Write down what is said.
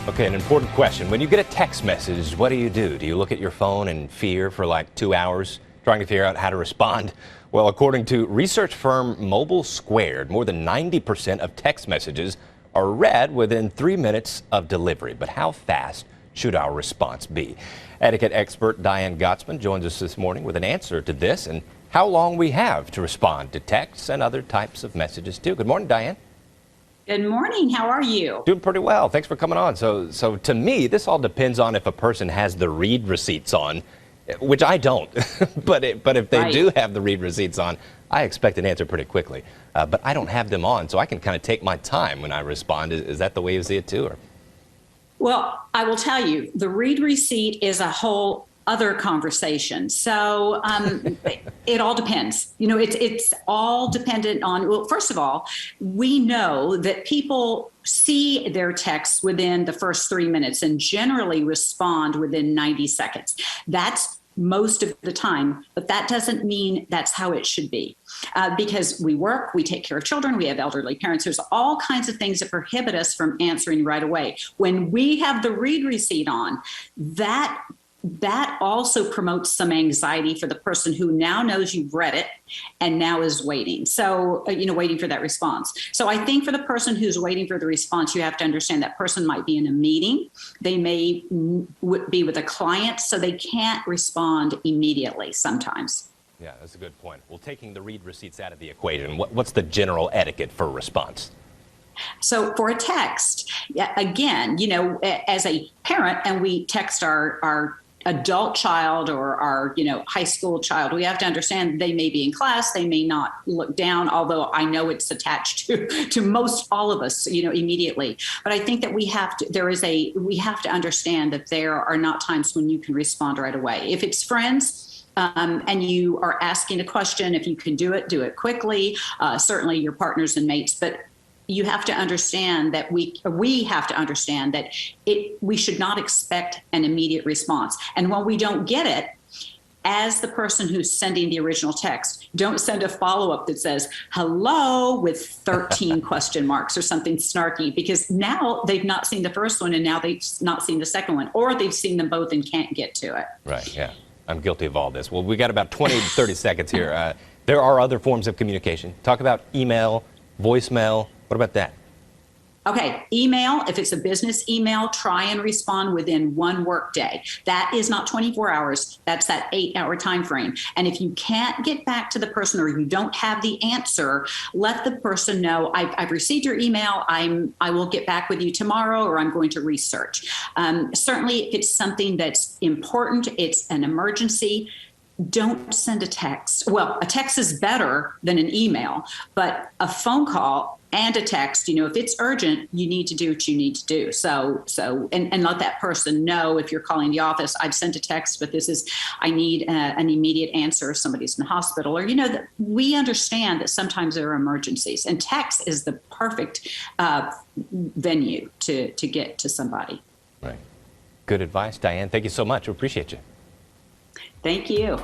Okay, an important question. When you get a text message, what do? Do you look at your phone in fear for like 2 hours trying to figure out how to respond? Well, according to research firm Mobile Squared, more than 90% of text messages are read within 3 minutes of delivery. But how fast should our response be? Etiquette expert Diane Gottsman joins us this morning with an answer to this and how long we have to respond to texts and other types of messages too. Good morning, Diane. Good morning. How are you? Doing pretty well. Thanks for coming on. So to me, this all depends on if a person has the read receipts on, which I don't. but if they do have the read receipts on, I expect an answer pretty quickly. But I don't have them on, so I can kind of take my time when I respond. Is that the way you see it too? Or? Well, I will tell you, the read receipt is a whole other conversation. So it all depends. You know, it's all dependent on, well, first of all, we know that people see their texts within the first 3 minutes and generally respond within 90 seconds. That's most of the time, but that doesn't mean that's how it should be. Because we work, we take care of children, we have elderly parents. There's all kinds of things that prohibit us from answering right away. When we have the read receipt on, that also promotes some anxiety for the person who now knows you've read it and now is waiting. So, waiting for that response. So I think for the person who's waiting for the response, you have to understand that person might be in a meeting. They may be with a client, so they can't respond immediately sometimes. Yeah, that's a good point. Well, taking the read receipts out of the equation, what's the general etiquette for response? So for a text, again, as a parent and we text our adult child or our, high school child, we have to understand they may be in class, they may not look down, although I know it's attached to most all of us, immediately. But I think that we have to understand that there are not times when you can respond right away. If it's friends, and you are asking a question, if you can do it quickly, certainly your partners and mates, but you have to understand that we have to understand that we should not expect an immediate response. And when we don't get it, as the person who's sending the original text, don't send a follow-up that says, hello, with 13 question marks or something snarky, because now they've not seen the first one and now they've not seen the second one, or they've seen them both and can't get to it. Right, yeah. I'm guilty of all this. Well, we got about 20 to 30 seconds here. There are other forms of communication. Talk about email, voicemail. What about that? Okay, email, if it's a business email, try and respond within 1 work day. That is not 24 hours. That's that 8-hour time frame. And if you can't get back to the person or you don't have the answer, let the person know, I've received your email. I will get back with you tomorrow, or I'm going to research. Certainly, if it's something that's important, it's an emergency, don't send a text. Well, a text is better than an email, but a phone call and a text, if it's urgent, you need to do what you need to do. So, and let that person know if you're calling the office, I've sent a text, but I need an immediate answer. Somebody's in the hospital, or, that we understand that sometimes there are emergencies, and text is the perfect venue to get to somebody. Right. Good advice, Diane. Thank you so much. We appreciate you. Thank you.